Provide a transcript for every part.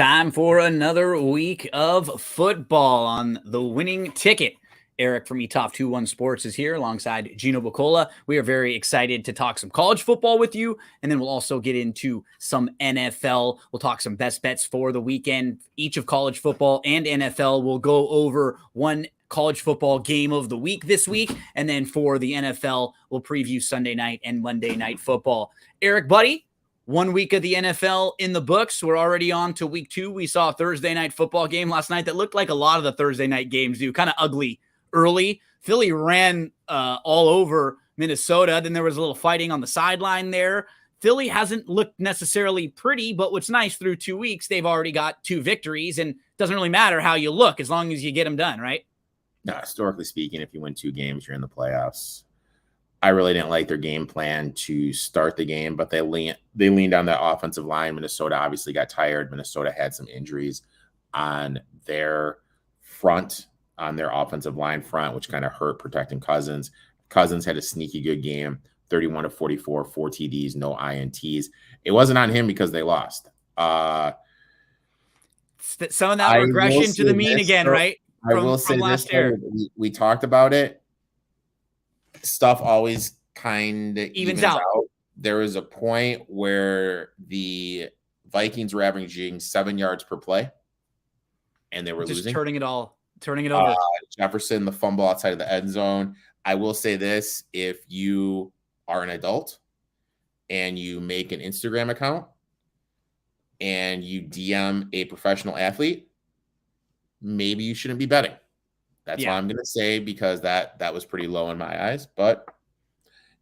Time for another week of football on the winning ticket. Eric from eTop21 Sports is here alongside Gino Bacola. We are very excited to talk some college football with you, and then we'll also get into some NFL. We'll talk some best bets for the weekend. Each of college football and NFL will go over one college football game of the week this week, and then for the NFL, we'll preview Sunday night and Monday night football. Eric, buddy, 1 week of the NFL in the books. We're already on to week 2. We saw a Thursday night football game last night that looked like a lot of the Thursday night games do. Kind of ugly early. Philly ran all over Minnesota. Then there was a little fighting on the sideline there. Philly hasn't looked necessarily pretty, but what's nice, through 2 weeks, they've already got 2 victories, and it doesn't really matter how you look as long as you get them done, right? No, historically speaking, if you win 2 games, you're in the playoffs. I really didn't like their game plan to start the game, but they leaned on that offensive line. Minnesota obviously got tired. Minnesota had some injuries on their front, on their offensive line front, which kind of hurt protecting Cousins. Cousins had a sneaky good game, 31 of 44, 4 TDs, no INTs. It wasn't on him because they lost. Some of that regression to the mean again, right? I will say this, we talked about it. Stuff always kind of evens out. There was a point where the Vikings were averaging 7 yards per play, and they were losing. Turning it over. Jefferson, the fumble outside of the end zone. I will say this: if you are an adult and you make an Instagram account and you DM a professional athlete, maybe you shouldn't be betting. That's all I'm going to say, because that was pretty low in my eyes. But,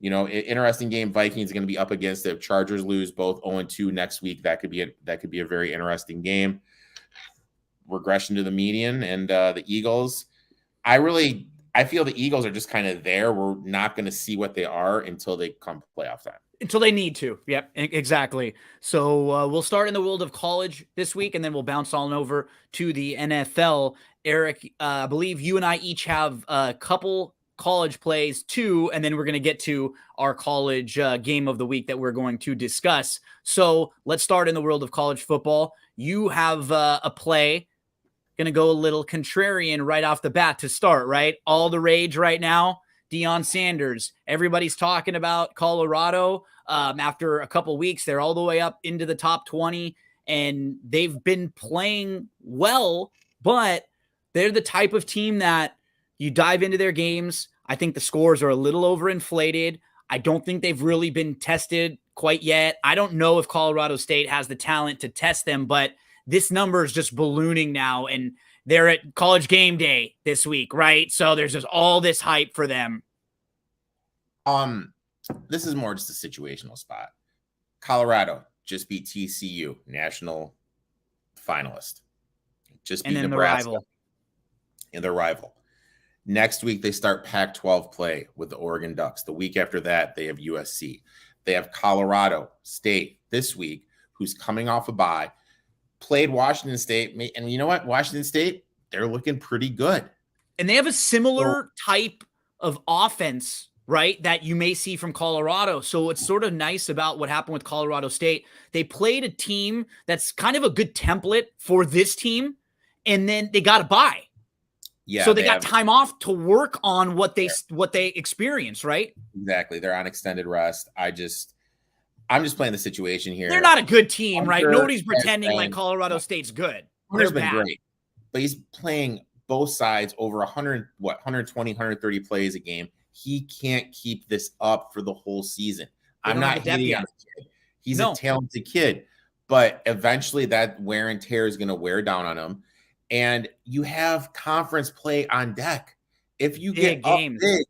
interesting game. Vikings are going to be up against it. If Chargers lose both 0-2 next week, that could be a very interesting game. Regression to the median, and the Eagles. I feel the Eagles are just kind of there. We're not going to see what they are until they come playoff time. Until they need to. Yep, exactly. So we'll start in the world of college this week, and then we'll bounce on over to the NFL. Eric, I believe you and I each have a couple college plays too, and then we're going to get to our college game of the week that we're going to discuss. So let's start in the world of college football. You have a play, going to go a little contrarian right off the bat to start, right? All the rage right now. Deion Sanders. Everybody's talking about Colorado. After a couple weeks, they're all the way up into the top 20, and they've been playing well, but they're the type of team that you dive into their games. I think the scores are a little overinflated. I don't think they've really been tested quite yet. I don't know if Colorado State has the talent to test them, but this number is just ballooning now, and they're at College Game Day this week, right? So there's just all this hype for them. This is more just a situational spot. Colorado just beat TCU, national finalist. Just beat Nebraska. And their rival. Next week, they start Pac-12 play with the Oregon Ducks. The week after that, they have USC. They have Colorado State this week, who's coming off a bye. Played Washington State, and you know what? Washington State, they're looking pretty good. And they have a similar type of offense, right, that you may see from Colorado. So what's sort of nice about what happened with Colorado State, they played a team that's kind of a good template for this team, and then they got a bye. Yeah, so they got time off to work on what they experienced, right? Exactly. They're on extended rest. I'm just playing the situation here. They're not a good team, right? Nobody's pretending like Colorado State's good. They've been great. But he's playing both sides over 120, 130 plays a game. He can't keep this up for the whole season. I'm not hating on the kid. He's a talented kid. But eventually that wear and tear is going to wear down on him. And you have conference play on deck. If you get up big,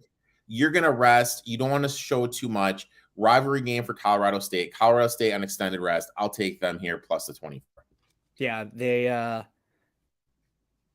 you're going to rest. You don't want to show too much. Rivalry game for Colorado State. Colorado State on extended rest. I'll take them here plus the 24. Yeah,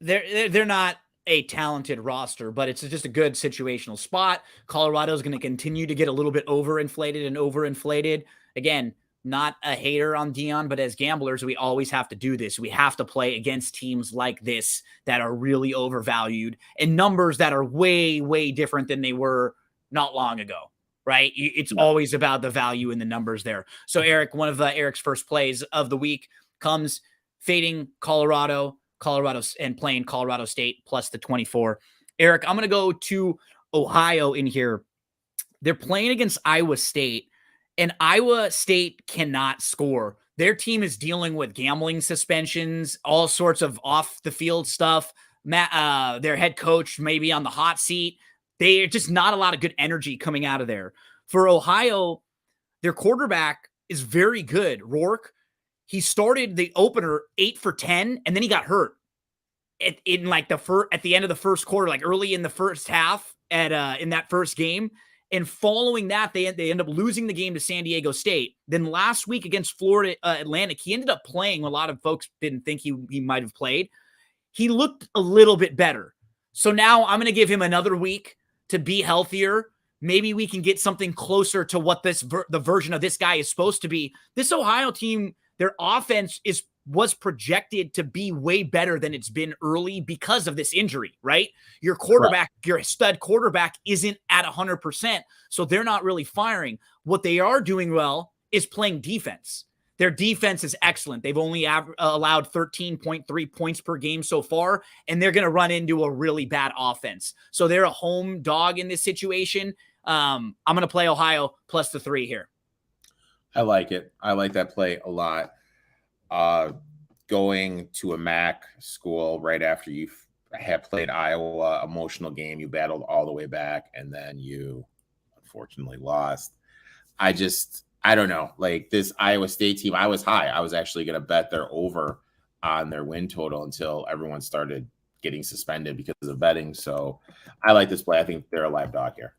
they're not a talented roster, but it's just a good situational spot. Colorado is going to continue to get a little bit overinflated. Again, not a hater on Deion, but as gamblers, we always have to do this. We have to play against teams like this that are really overvalued and numbers that are way, way different than they were not long ago, right? It's always about the value in the numbers there. So Eric, one of Eric's first plays of the week comes fading Colorado, and playing Colorado State plus the 24. Eric, I'm going to go to Ohio in here. They're playing against Iowa State, and Iowa State cannot score. Their team is dealing with gambling suspensions, all sorts of off the field stuff. Their head coach may be on the hot seat. They're just not a lot of good energy coming out of there. For Ohio, their quarterback is very good. Rourke, he started the opener 8 for 10, and then he got hurt at the end of the first quarter, like early in the first half in that first game. And following that, they end up losing the game to San Diego State. Then last week against Florida Atlantic, he ended up playing. A lot of folks didn't think he might have played. He looked a little bit better. So now I'm going to give him another week to be healthier. Maybe we can get something closer to what the version of this guy is supposed to be. This Ohio team, their offense was projected to be way better than it's been early because of this injury, right? Your quarterback, your stud quarterback isn't at 100%, so they're not really firing. What they are doing well is playing defense. Their defense is excellent. They've only allowed 13.3 points per game so far, and they're going to run into a really bad offense. So they're a home dog in this situation. I'm going to play Ohio plus the 3 here. I like it. I like that play a lot. Going to a MAC school right after you had played Iowa, emotional game, you battled all the way back, and then you unfortunately lost. I don't know. Like this Iowa State team, I was high. I was actually going to bet they're over on their win total until everyone started getting suspended because of betting. So I like this play. I think they're a live dog here.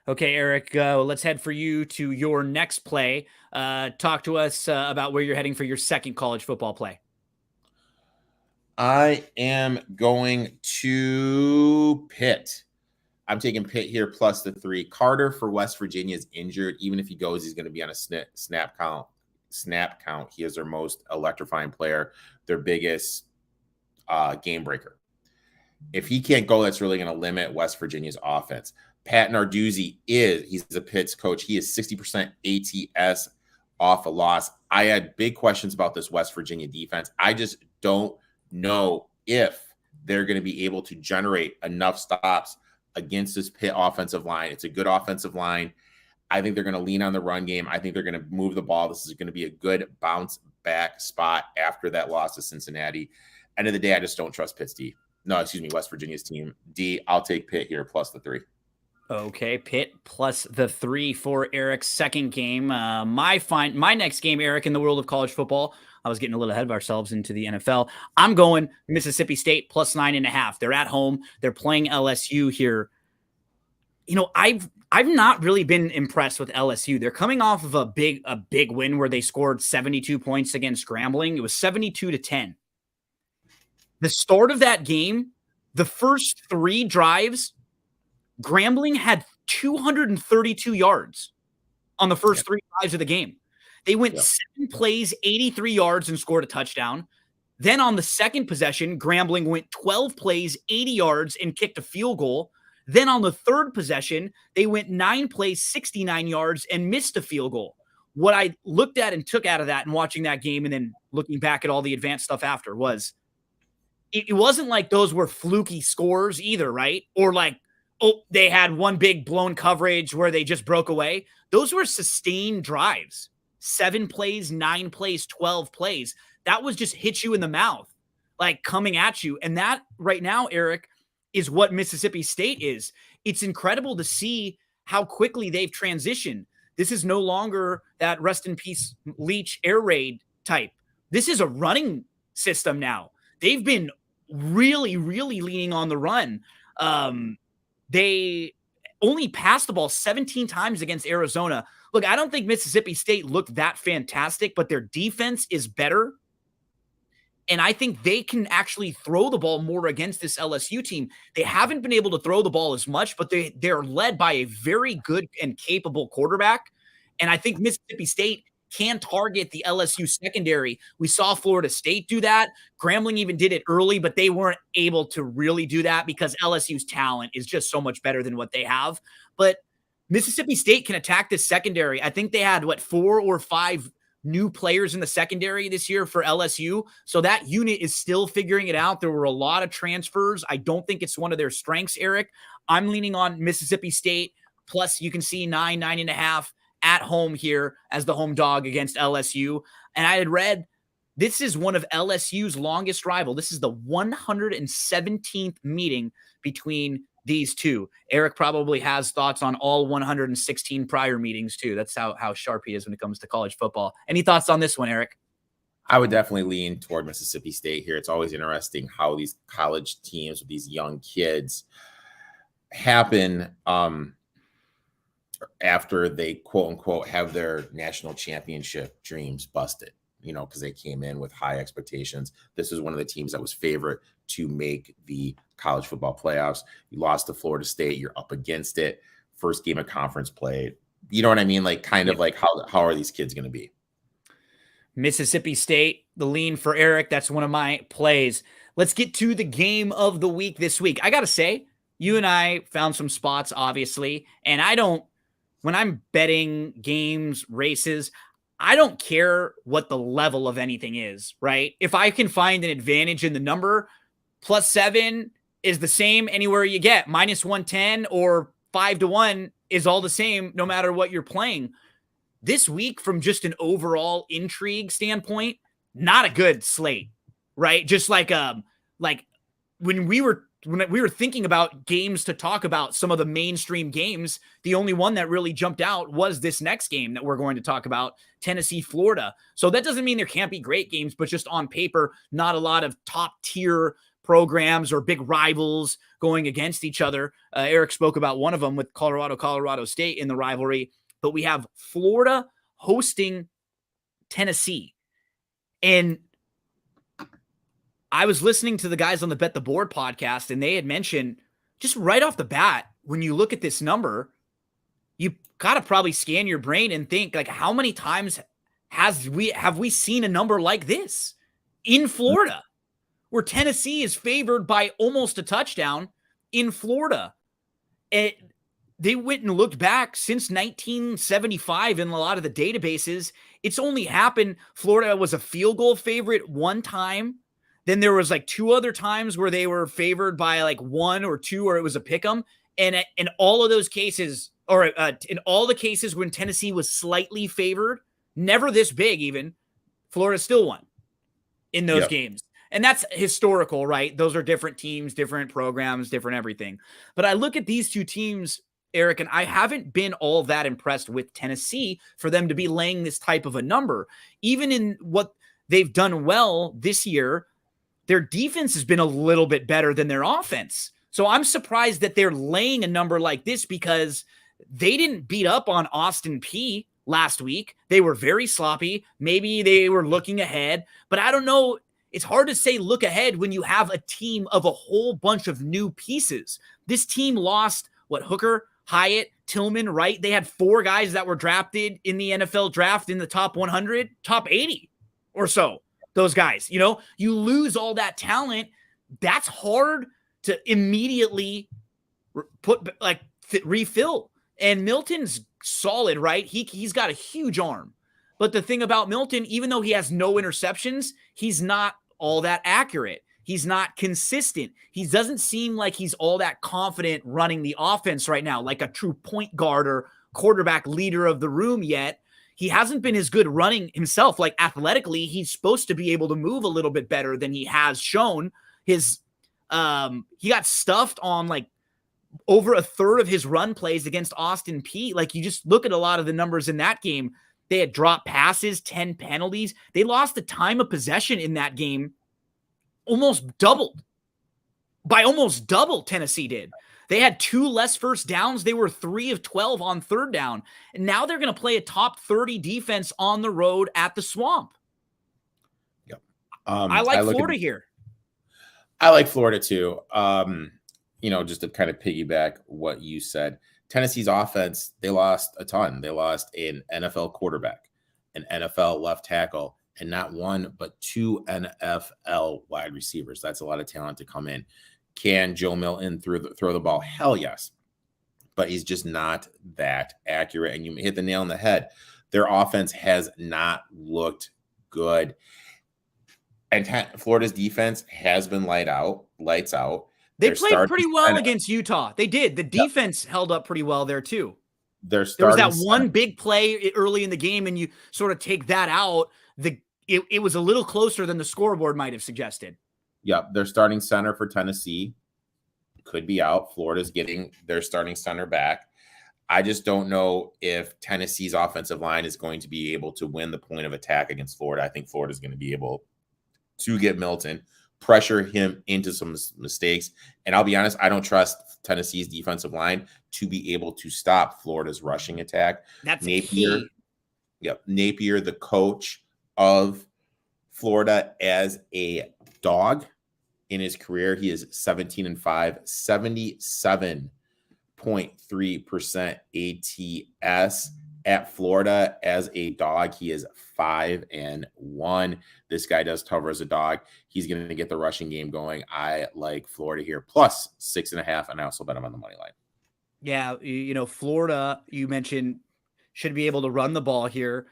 Okay, Eric, let's head for you to your next play. Talk to us about where you're heading for your second college football play. I am going to Pitt. I'm taking Pitt here plus the 3. Carter for West Virginia is injured. Even if he goes, he's going to be on a snap count. He is their most electrifying player, their biggest game breaker. If he can't go, that's really going to limit West Virginia's offense. Pat Narduzzi he's the Pitt's coach. He is 60% ATS off a loss. I had big questions about this West Virginia defense. I just don't know if they're going to be able to generate enough stops against this Pitt offensive line. It's a good offensive line. I think they're going to lean on the run game. I think they're going to move the ball. This is going to be a good bounce back spot after that loss to Cincinnati. End of the day, I just don't trust West Virginia's team. I'll take Pitt here plus the 3. Okay, Pitt plus the 3 for Eric's second game. My next game, Eric, in the world of college football. I was getting a little ahead of ourselves into the NFL. I'm going Mississippi State plus 9.5. They're at home. They're playing LSU here. You know, I've not really been impressed with LSU. They're coming off of a big win where they scored 72 points against Grambling. It was 72-10. The start of that game, the first 3 drives, Grambling had 232 yards on the first 3 drives of the game. They went 7 plays, 83 yards, and scored a touchdown. Then on the second possession, Grambling went 12 plays, 80 yards, and kicked a field goal. Then on the third possession, they went 9 plays, 69 yards, and missed a field goal. What I looked at and took out of that and watching that game and then looking back at all the advanced stuff after was it wasn't like those were fluky scores either, right? Or like, they had one big blown coverage where they just broke away. Those were sustained drives. 7 plays, 9 plays, 12 plays. That was just hit you in the mouth, like coming at you. And that right now, Eric, is what Mississippi State is. It's incredible to see how quickly they've transitioned. This is no longer that rest in peace Leach air raid type. This is a running system now. They've been really, really leaning on the run. They only passed the ball 17 times against Arizona. Look, I don't think Mississippi State looked that fantastic, but their defense is better. And I think they can actually throw the ball more against this LSU team. They haven't been able to throw the ball as much, but they're led by a very good and capable quarterback. And I think Mississippi State can target the LSU secondary. We saw Florida State do that. Grambling even did it early, but they weren't able to really do that because LSU's talent is just so much better than what they have. But Mississippi State can attack this secondary. I think they had 4 or 5 new players in the secondary this year for LSU. So that unit is still figuring it out. There were a lot of transfers. I don't think it's one of their strengths, Eric. I'm leaning on Mississippi State. Plus, you can see 9.5 at home here as the home dog against LSU. And I had read this is one of LSU's longest rival. This is the 117th meeting between these two. Eric probably has thoughts on all 116 prior meetings too. That's how sharp he is when it comes to college football. Any thoughts on this one, Eric? I would definitely lean toward Mississippi State here. It's always interesting how these college teams with these young kids happen after they quote unquote have their national championship dreams busted, because they came in with high expectations. This is one of the teams that was favorite to make the college football playoffs. You lost to Florida State. You're up against it. First game of conference play. You know what I mean? Like how are these kids going to be? Mississippi State, the lean for Eric. That's one of my plays. Let's get to the game of the week this week. I got to say, you and I found some spots, obviously, and when I'm betting games, races, I don't care what the level of anything is, right? If I can find an advantage in the number, +7 is the same anywhere you get. -110 or 5-1 is all the same no matter what you're playing. This week, from just an overall intrigue standpoint, not a good slate, right? Just like when we were thinking about games to talk about, some of the mainstream games, the only one that really jumped out was this next game that we're going to talk about, Tennessee, Florida. So that doesn't mean there can't be great games, but just on paper, not a lot of top tier programs or big rivals going against each other. Eric spoke about one of them with Colorado State in the rivalry, but we have Florida hosting Tennessee. And I was listening to the guys on the Bet the Board podcast, and they had mentioned just right off the bat, when you look at this number, you got to probably scan your brain and think, like, how many times have we seen a number like this in Florida, where Tennessee is favored by almost a touchdown in Florida? They went and looked back since 1975 in a lot of the databases. It's only happened. Florida was a field goal favorite one time. Then there was like 2 other times where they were favored by like 1 or 2, or it was a pick 'em. And in all of those cases, or in all the cases when Tennessee was slightly favored, never this big even, Florida still won in those games. And that's historical, right? Those are different teams, different programs, different everything. But I look at these two teams, Eric, and I haven't been all that impressed with Tennessee for them to be laying this type of a number. Even in what they've done well this year, their defense has been a little bit better than their offense. So I'm surprised that they're laying a number like this, because they didn't beat up on Austin Peay last week. They were very sloppy. Maybe they were looking ahead, but I don't know. It's hard to say look ahead when you have a team of a whole bunch of new pieces. This team lost Hooker, Hyatt, Tillman, right? They had 4 guys that were drafted in the NFL draft in the top 100, top 80 or so. Those guys, you lose all that talent. That's hard to immediately refill. And Milton's solid, right? He's got a huge arm. But the thing about Milton, even though he has no interceptions, he's not all that accurate. He's not consistent. He doesn't seem like he's all that confident running the offense right now, like a true point guard or quarterback leader of the room yet. He hasn't been as good running himself. Like athletically, he's supposed to be able to move a little bit better than he has shown. He got stuffed on like over a third of his run plays against Austin Peay. Like, you just look at a lot of the numbers in that game. They had dropped passes, 10 penalties. They lost the time of possession in that game almost double. Tennessee did. They had 2 less first downs. They were 3 of 12 on third down. And now they're going to play a top 30 defense on the road at the Swamp. Yep. I like Florida here. I like Florida too. Just to kind of piggyback what you said, Tennessee's offense, they lost a ton. They lost an NFL quarterback, an NFL left tackle, and not 1, but 2 NFL wide receivers. That's a lot of talent to come in. Can Joe Milton throw the ball? Hell yes. But he's just not that accurate. And you hit the nail on the head. Their offense has not looked good. And Florida's defense has been lights out. They played pretty well against Utah. They did. The defense held up pretty well there too. There was that one big play early in the game, and you sort of take that out. It was a little closer than the scoreboard might have suggested. Yep, their starting center for Tennessee could be out. Florida's getting their starting center back. I just don't know if Tennessee's offensive line is going to be able to win the point of attack against Florida. I think Florida's going to be able to get Milton, pressure him into some mistakes. And I'll be honest, I don't trust Tennessee's defensive line to be able to stop Florida's rushing attack. That's Napier. Key. Yep. Napier, the coach of Florida as a dog in his career, he is 17-5, 77.3% ATS. At Florida as a dog, he is 5-1. This guy does cover as a dog. He's going to get the rushing game going. I like Florida here, plus 6.5, and I also bet him on the money line. Yeah, Florida, you mentioned, should be able to run the ball here.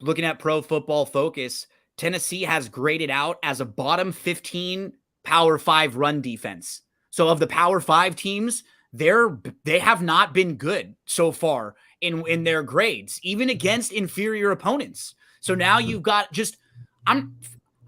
Looking at Pro Football Focus, Tennessee has graded out as a bottom 15 Power 5 run defense. So of the Power 5 teams, they have not been good so far in their grades, even against inferior opponents. So now you've got I'm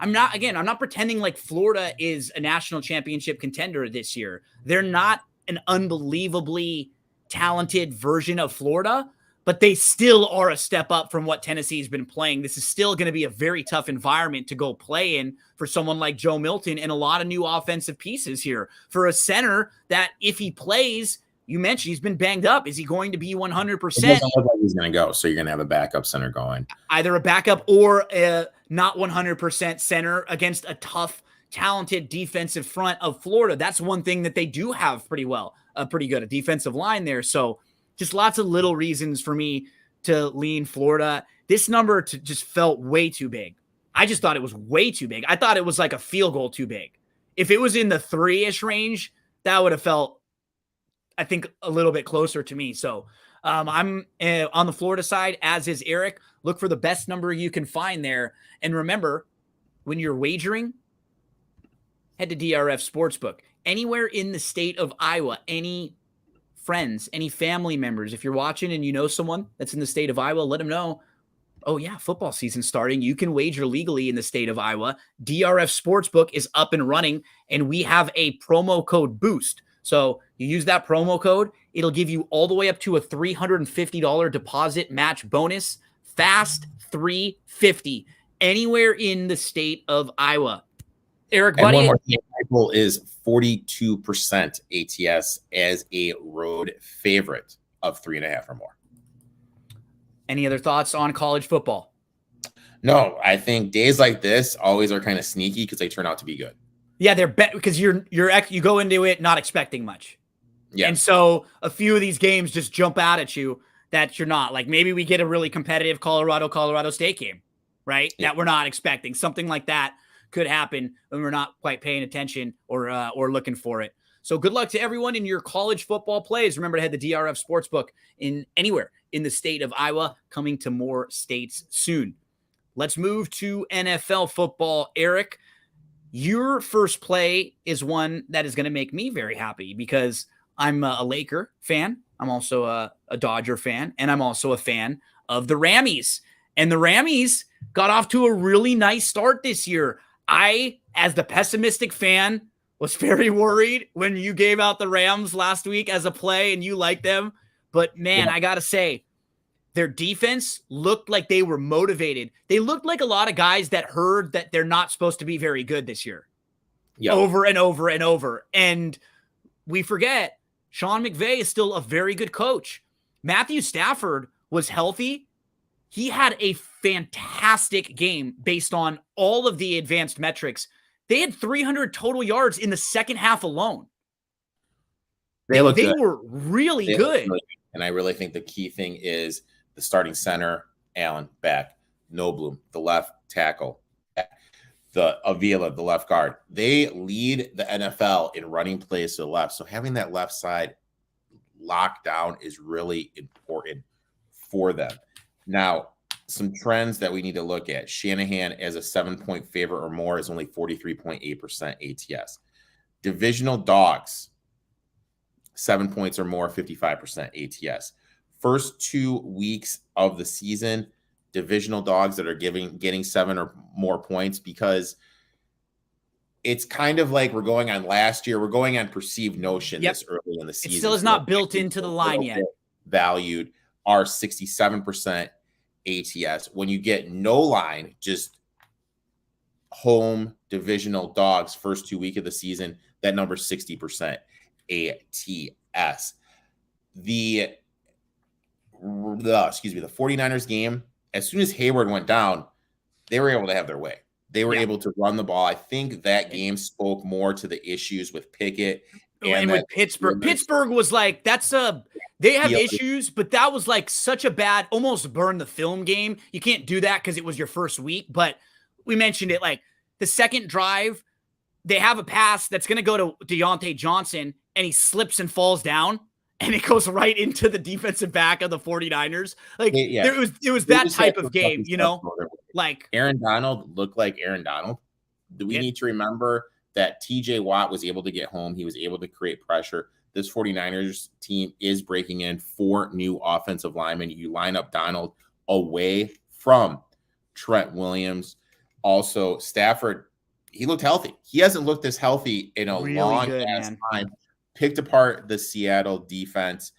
not pretending like Florida is a national championship contender this year. They're not an unbelievably talented version of Florida, but they still are a step up from what Tennessee's been playing. This is still going to be a very tough environment to go play in for someone like Joe Milton, and a lot of new offensive pieces here for a center that, if he plays, you mentioned he's been banged up. Is he going to be 100%? It doesn't look like he's going to go, so you're going to have a backup center going. Either a backup or a not 100% center against a tough, talented defensive front of Florida. That's one thing that they do have pretty good, a defensive line there. So just lots of little reasons for me to lean Florida. This number just felt way too big. I just thought it was way too big. I thought it was like a field goal too big. If it was in the 3-ish range, that would have felt, I think, a little bit closer to me. So I'm on the Florida side, as is Eric. Look for the best number you can find there. And remember, when you're wagering, head to DRF Sportsbook. Anywhere in the state of Iowa, any friends, any family members, if you're watching and you know someone that's in the state of Iowa, let them know, oh yeah, football season starting. You can wager legally in the state of Iowa. DRF Sportsbook is up and running, and we have a promo code BOOST. So you use that promo code, it'll give you all the way up to a $350 deposit match bonus. Fast 350 anywhere in the state of Iowa. Eric, buddy, one more thing, Michael is 42% ATS as a road favorite of 3.5 or more. Any other thoughts on college football? No, I think days like this always are kind of sneaky because they turn out to be good. Yeah, they're because you go into it not expecting much. Yeah. And so a few of these games just jump out at you that you're not. Like maybe we get a really competitive Colorado State game, right? Yeah. That we're not expecting. Something like that could happen when we're not quite paying attention or looking for it. So good luck to everyone in your college football plays. Remember to head to DRF Sportsbook in anywhere in the state of Iowa, coming to more states soon. Let's move to NFL football. Eric, your first play is one that is going to make me very happy because I'm a Laker fan. I'm also a Dodger fan, and I'm also a fan of the Rammies. And the Rammies got off to a really nice start this year. I, as the pessimistic fan, was very worried when you gave out the Rams last week as a play and you liked them. But, man, yeah. I got to say, their defense looked like they were motivated. They looked like a lot of guys that heard that they're not supposed to be very good this year. Yep. Over and over and over. And we forget, Sean McVay is still a very good coach. Matthew Stafford was healthy. He had a fantastic game based on all of the advanced metrics. They had 300 total yards in the second half alone. They were really good. And I really think the key thing is the starting center, Allen, back. Noblum, the left tackle. The Avila, the left guard. They lead the NFL in running plays to the left. So having that left side locked down is really important for them. Now, some trends that we need to look at. Shanahan as a 7-point favorite or more is only 43.8% ATS. Divisional dogs, 7 points or more, 55% ATS. First 2 weeks of the season, divisional dogs that are getting 7 or more points, because it's kind of like we're going on last year. We're going on perceived notion this early in the season. It still is not built into the line yet. Valued are 67% ATS. When you get no line, just home divisional dogs first 2 weeks of the season, that number 60% ATS. The 49ers game, as soon as Hayward went down, they were able to have their way. They were able to run the ball. I think that game spoke more to the issues with Pickett and with Pittsburgh. Pittsburgh was like, they have issues, but that was like such a bad, almost burn the film game. You can't do that because it was your first week, but we mentioned it, like the second drive, they have a pass that's going to go to Deontay Johnson, and he slips and falls down, and it goes right into the defensive back of the 49ers. Like it was that type of game, you know, like Aaron Donald looked like Aaron Donald. We need to remember that TJ Watt was able to get home. He was able to create pressure. This 49ers team is breaking in 4 new offensive linemen. You line up Donald away from Trent Williams. Also, Stafford, he looked healthy. He hasn't looked this healthy in a long time. Picked apart the Seattle defense.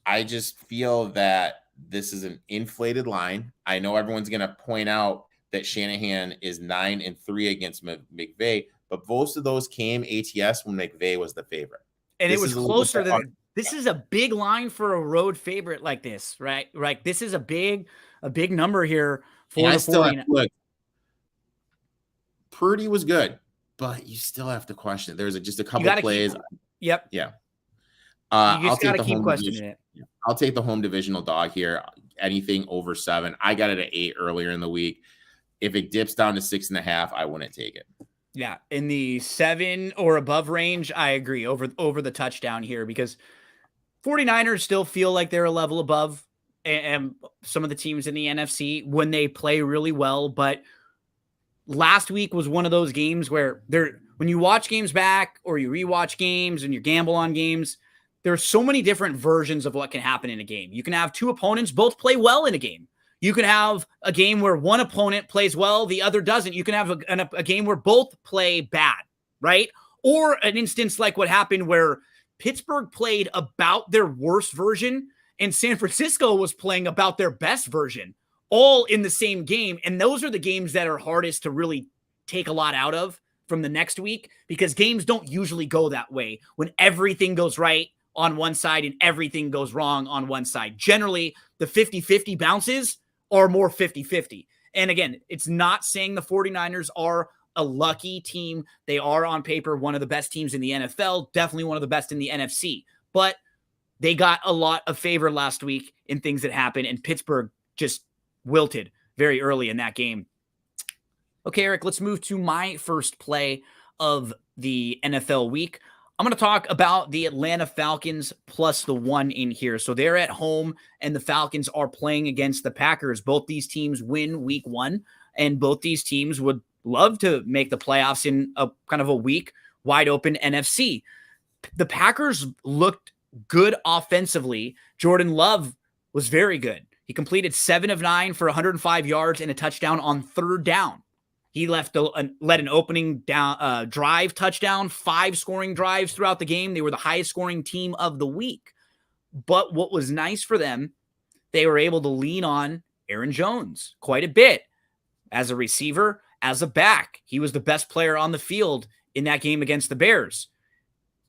I just feel that this is an inflated line. I know everyone's going to point out that Shanahan is 9-3 against McVay, but most of those came ATS when McVay was the favorite. And it was closer than this. Is a big line for a road favorite like this, right? Right. This is a big number here for the 49ers. Look, Purdy was good, but you still have to question it. There's just a couple plays. Yep. Yeah. You just got to keep questioning it. I'll take the home divisional dog here. Anything over 7. I got it at 8 earlier in the week. If it dips down to 6.5, I wouldn't take it. Yeah, in the 7 or above range, I agree over the touchdown here, because 49ers still feel like they're a level above and some of the teams in the NFC when they play really well. But last week was one of those games where when you watch games back or you rewatch games and you gamble on games, there are so many different versions of what can happen in a game. You can have 2 opponents both play well in a game. You can have a game where one opponent plays well, the other doesn't. You can have a game where both play bad, right? Or an instance like what happened where Pittsburgh played about their worst version and San Francisco was playing about their best version, all in the same game. And those are the games that are hardest to really take a lot out of from the next week, because games don't usually go that way when everything goes right on one side and everything goes wrong on one side. Generally, the 50-50 bounces are more 50-50. And again, it's not saying the 49ers are a lucky team. They are on paper one of the best teams in the NFL, definitely one of the best in the NFC. But they got a lot of favor last week in things that happened, and Pittsburgh just wilted very early in that game. Okay, Eric, let's move to my first play of the NFL week. I'm going to talk about the Atlanta Falcons plus the 1 in here. So they're at home, and the Falcons are playing against the Packers. Both these teams win week 1, and both these teams would love to make the playoffs in a kind of a weak, wide open NFC. The Packers looked good offensively. Jordan Love was very good. He completed 7 of 9 for 105 yards and a touchdown on 3rd down. He led an opening down drive touchdown, 5 scoring drives throughout the game. They were the highest scoring team of the week. But what was nice for them, they were able to lean on Aaron Jones quite a bit as a receiver, as a back. He was the best player on the field in that game against the Bears.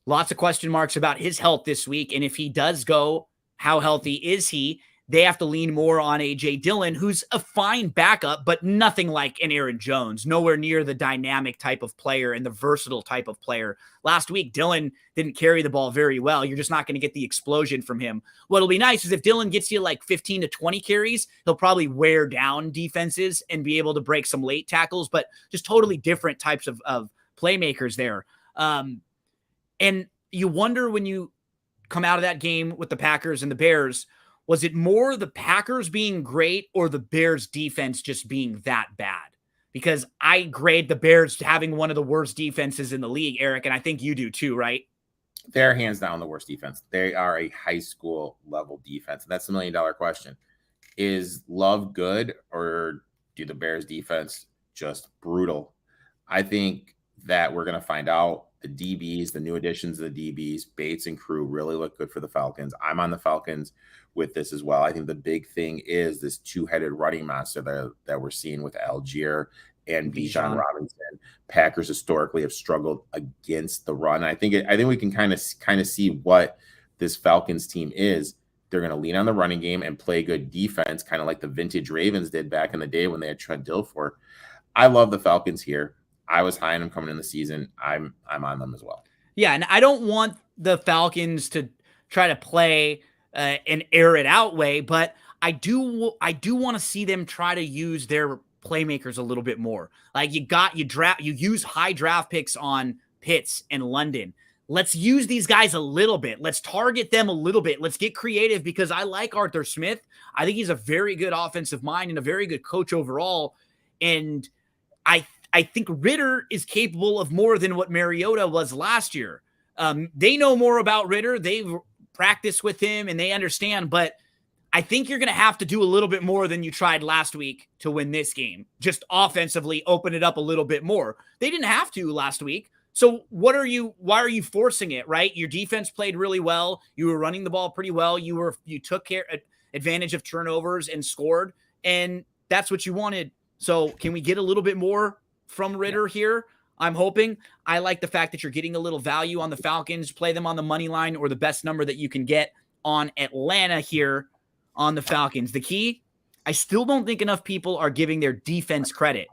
Lots of question marks about his health this week. And if he does go, how healthy is he? They have to lean more on A.J. Dillon, who's a fine backup, but nothing like an Aaron Jones, nowhere near the dynamic type of player and the versatile type of player. Last week, Dillon didn't carry the ball very well. You're just not going to get the explosion from him. What'll be nice is if Dillon gets you like 15 to 20 carries, he'll probably wear down defenses and be able to break some late tackles, but just totally different types of playmakers there. And you wonder when you come out of that game with the Packers and the Bears, Was it more the Packers being great or the Bears defense just being that bad? Because I grade the Bears having one of the worst defenses in the league, Eric, and I think you do too, right? They're hands down the worst defense. They are a high school level defense. And that's the $1 million question. Is Love good, or do the Bears defense just brutal? I think that we're going to find out. The DBs, the new additions of the DBs, Bates and crew really look good for the Falcons. I'm on the Falcons with this as well. I think the big thing is this two-headed running monster that we're seeing with Algier and Bijan Robinson. Packers historically have struggled against the run. I think we can kind of see what this Falcons team is. They're going to lean on the running game and play good defense, kind of like the vintage Ravens did back in the day when they had Trent Dilfer. I love the Falcons here. I was high on them coming in the season. I'm on them as well. Yeah, and I don't want the Falcons to try to play an air it out way, but I do want to see them try to use their playmakers a little bit more. Like you use high draft picks on Pitts and London. Let's use these guys a little bit. Let's target them a little bit. Let's get creative, because I like Arthur Smith. I think he's a very good offensive mind and a very good coach overall. And I think Ridder is capable of more than what Mariota was last year. They know more about Ridder. They've practiced with him and they understand, but I think you're going to have to do a little bit more than you tried last week to win this game. Just offensively open it up a little bit more. They didn't have to last week. So why are you forcing it, right? Your defense played really well. You were running the ball pretty well. You took advantage of turnovers and scored, and that's what you wanted. So can we get a little bit more from Ridder here? I'm hoping. I like the fact that you're getting a little value on the Falcons. Play them on the money line or the best number that you can get on Atlanta here on the Falcons. The key, I still don't think enough people are giving their defense credit.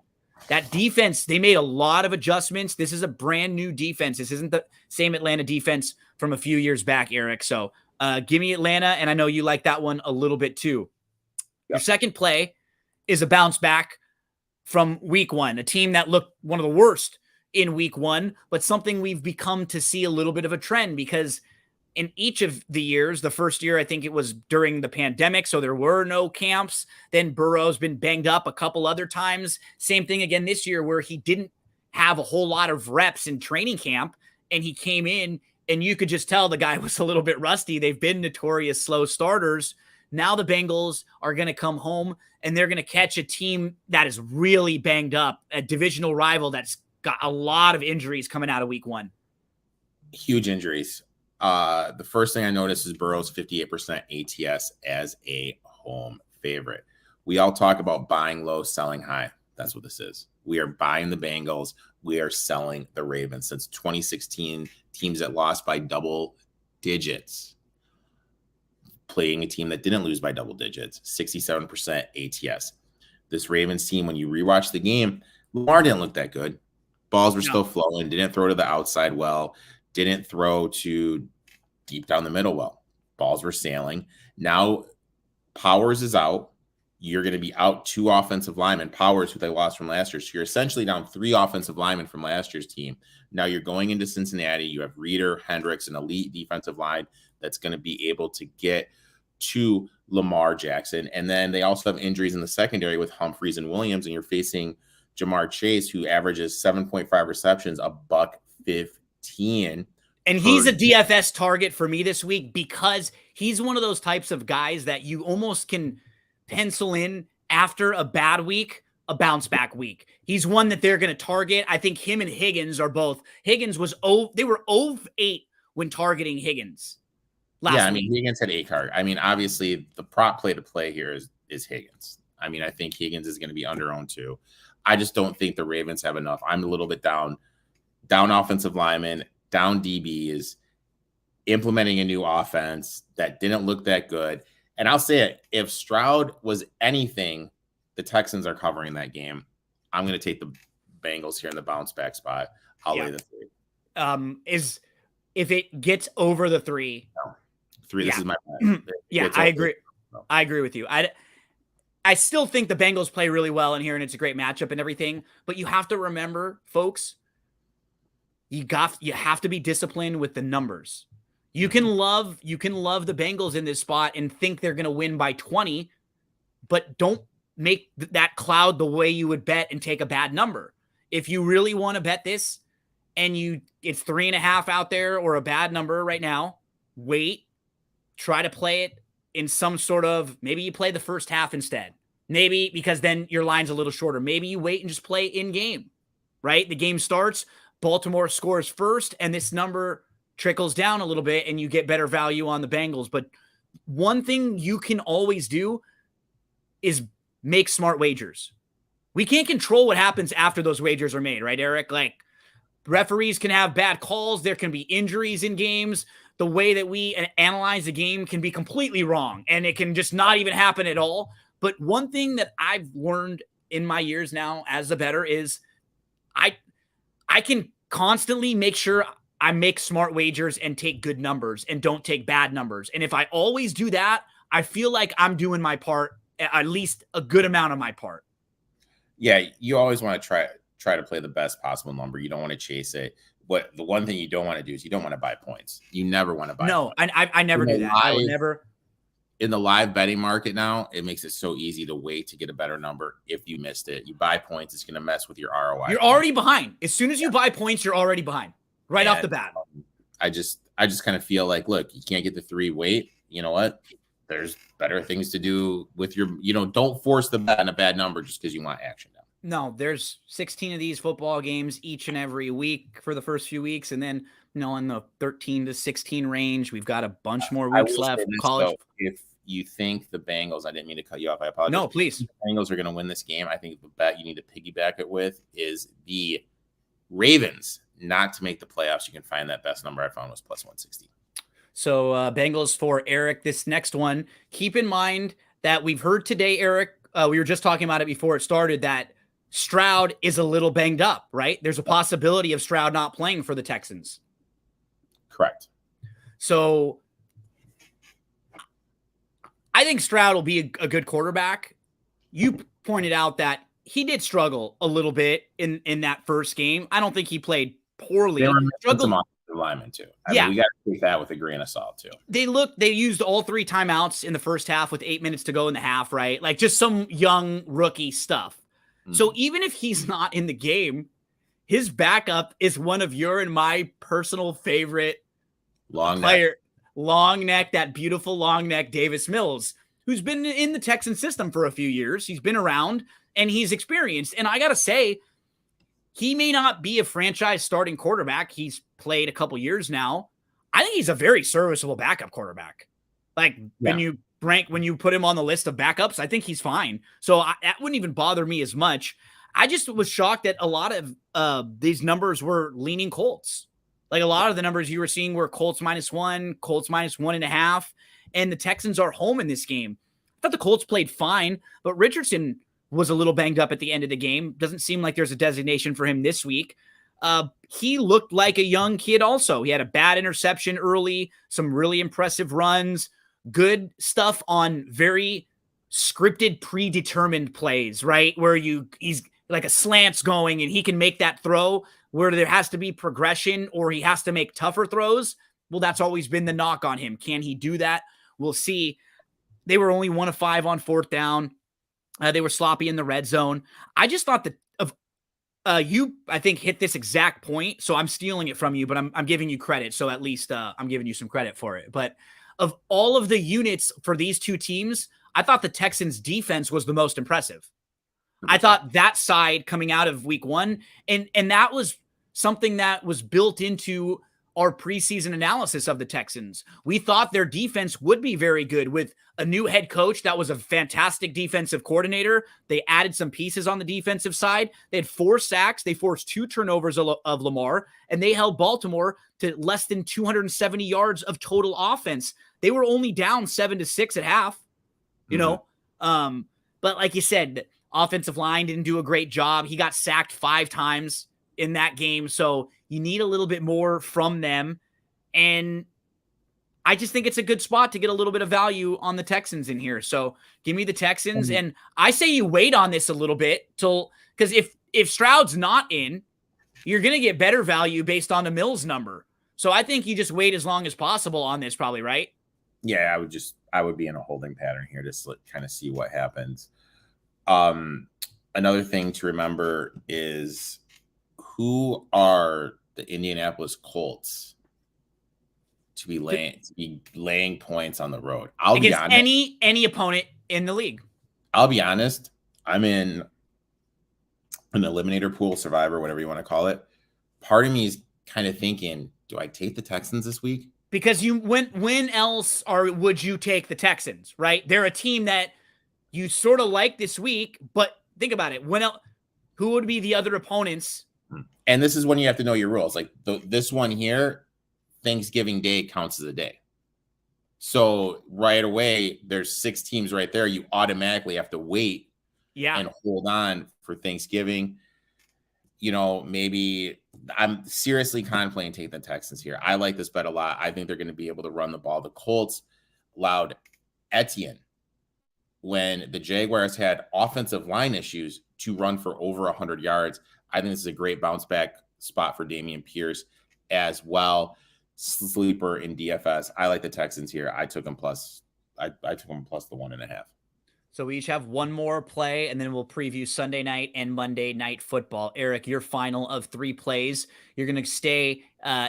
That defense, they made a lot of adjustments. This is a brand new defense. This isn't the same Atlanta defense from a few years back, Eric. So give me Atlanta, and I know you like that one a little bit too. Your second play is a bounce back from week one, a team that looked one of the worst in week one, but something we've become to see a little bit of a trend, because in each of the years, the first year, I think it was during the pandemic, so there were no camps. Then Burrow's been banged up a couple other times. Same thing again this year, where he didn't have a whole lot of reps in training camp, and he came in, and you could just tell the guy was a little bit rusty. They've been notorious slow starters. Now the Bengals are going to come home, and they're going to catch a team that is really banged up, a divisional rival that's got a lot of injuries coming out of week one. Huge injuries. The first thing I noticed is Burrow's 58% ATS as a home favorite. We all talk about buying low, selling high. That's what this is. We are buying the Bengals. We are selling the Ravens. Since 2016, teams that lost by double digits, playing a team that didn't lose by double digits, 67% ATS. This Ravens team, when you rewatch the game, Lamar didn't look that good. Balls were still flowing, didn't throw to the outside well, didn't throw to deep down the middle well. Balls were sailing. Now Powers is out. You're going to be out 2 offensive linemen. Powers, who they lost from last year. So you're essentially down 3 offensive linemen from last year's team. Now you're going into Cincinnati. You have Reeder, Hendricks, an elite defensive line that's going to be able to get to Lamar Jackson. And then they also have injuries in the secondary with Humphreys and Williams. And you're facing Jamar Chase, who averages 7.5 receptions, $115. And he's a DFS target for me this week, because he's one of those types of guys that you almost can pencil in after a bad week, a bounce back week. He's one that they're going to target. I think him and Higgins are both. Higgins was they were 0-8 when targeting Higgins last week. Higgins had 8 cards. Obviously the prop play to play here is Higgins. I think Higgins is going to be under owned too. I just don't think the Ravens have enough. I'm a little bit down offensive linemen, down DBs, implementing a new offense that didn't look that good. And I'll say it, if Stroud was anything, the Texans are covering that game. I'm going to take the Bengals here in the bounce back spot. I'll lay the 3. If it gets over the 3. No. 3, this is my plan. I agree. No. I agree with you. I still think the Bengals play really well in here, and it's a great matchup and everything. But you have to remember, folks, you have to be disciplined with the numbers. You can love the Bengals in this spot and think they're going to win by 20, but don't make that cloud the way you would bet and take a bad number. If you really want to bet this and it's 3.5 out there or a bad number right now, wait, try to play it in some sort of, maybe you play the first half instead. Maybe because then your line's a little shorter. Maybe you wait and just play in game, right? The game starts, Baltimore scores first, and this number trickles down a little bit and you get better value on the Bengals. But one thing you can always do is make smart wagers. We can't control what happens after those wagers are made, right, Eric? Like, referees can have bad calls. There can be injuries in games. The way that we analyze the game can be completely wrong, and it can just not even happen at all. But one thing that I've learned in my years now as a bettor is I can constantly make sure I make smart wagers and take good numbers and don't take bad numbers. And if I always do that, I feel like I'm doing my part, at least a good amount of my part. Yeah, you always want to try to play the best possible number. You don't want to chase it. What the one thing you don't want to do is you don't want to buy points. You never want to buy. No, points. I never do that. I would never. In the live betting market now, it makes it so easy to wait to get a better number. If you missed it, you buy points. It's going to mess with your ROI. You're already behind. As soon as you buy points, you're already behind right off the bat. I just kind of feel like, look, you can't get the 3. Wait, you know what? There's better things to do with your, don't force the bet on a bad number just because you want action now. No, there's 16 of these football games each and every week for the first few weeks. And then, in the 13 to 16 range, we've got a bunch more weeks left. College. Though, if you think the Bengals, I didn't mean to cut you off. I apologize. No, please. The Bengals are going to win this game. I think the bet you need to piggyback it with is the Ravens not to make the playoffs. You can find that best number I found was plus 160. So Bengals for Eric. This next one, keep in mind that we've heard today, Eric, we were just talking about it before it started, that Stroud is a little banged up, right? There's a possibility of Stroud not playing for the Texans. Correct. So I think Stroud will be a good quarterback. You pointed out that he did struggle a little bit in that first game. I don't think he played poorly. Struggled linemen too. I mean, we got to take that with a grain of salt too. They used all 3 timeouts in the first half with 8 minutes to go in the half, right? Like just some young rookie stuff. Mm-hmm. So even if he's not in the game, his backup is one of your and my personal favorite player. Long neck, that beautiful long neck, Davis Mills, who's been in the Texan system for a few years. He's been around and he's experienced. And I got to say, he may not be a franchise starting quarterback. He's played a couple years now. I think he's a very serviceable backup quarterback. Like when you put him on the list of backups, I think he's fine. So that wouldn't even bother me as much. I just was shocked that a lot of these numbers were leaning Colts. Like a lot of the numbers you were seeing were Colts -1, Colts -1.5, and the Texans are home in this game. I thought the Colts played fine, but Richardson was a little banged up at the end of the game. Doesn't seem like there's a designation for him this week. He looked like a young kid also. He had a bad interception early, some really impressive runs, good stuff on very scripted, predetermined plays, right? Where he's like a slant's going and he can make that throw where there has to be progression or he has to make tougher throws. Well, that's always been the knock on him. Can he do that? We'll see. They were only 1 of 5 on 4th down. They were sloppy in the red zone. I just thought that you, I think, hit this exact point. So I'm stealing it from you, but I'm giving you credit. So at least I'm giving you some credit for it. But of all of the units for these two teams, I thought the Texans defense was the most impressive. I thought that side coming out of week 1, and that was something that was built into our preseason analysis of the Texans. We thought their defense would be very good with a new head coach that was a fantastic defensive coordinator. They added some pieces on the defensive side. They had 4 sacks. They forced 2 turnovers of Lamar, and they held Baltimore to less than 270 yards of total offense. They were only down 7-6 at half, you know? But like you said, offensive line didn't do a great job. He got sacked 5 times in that game. So you need a little bit more from them. And I just think it's a good spot to get a little bit of value on the Texans in here. So give me the Texans. And I say you wait on this a little bit because if Stroud's not in, you're going to get better value based on the Mills number. So I think you just wait as long as possible on this, probably, right? Yeah, I would be in a holding pattern here, just to kind of see what happens. Another thing to remember is, who are the Indianapolis Colts to be laying points on the road? I'll be honest. Any opponent in the league. I'll be honest. I'm in an eliminator pool, survivor, whatever you want to call it. Part of me is kind of thinking, do I take the Texans this week? Because when else would you take the Texans, right? They're a team that you sort of like this week, but think about it. Who would be the other opponents? And this is when you have to know your rules. Like this one here, Thanksgiving Day counts as a day. So right away, there's 6 teams right there. You automatically have to wait and hold on for Thanksgiving. Maybe I'm seriously contemplating taking the Texans here. I like this bet a lot. I think they're going to be able to run the ball. The Colts allowed Etienne, when the Jaguars had offensive line issues, to run for over 100 yards. I think this is a great bounce back spot for Dameon Pierce as well. Sleeper in DFS. I like the Texans here. I took them plus. I took them plus the 1.5. So we each have one more play, and then we'll preview Sunday night and Monday Night Football. Eric, your final of 3 plays. You're going to stay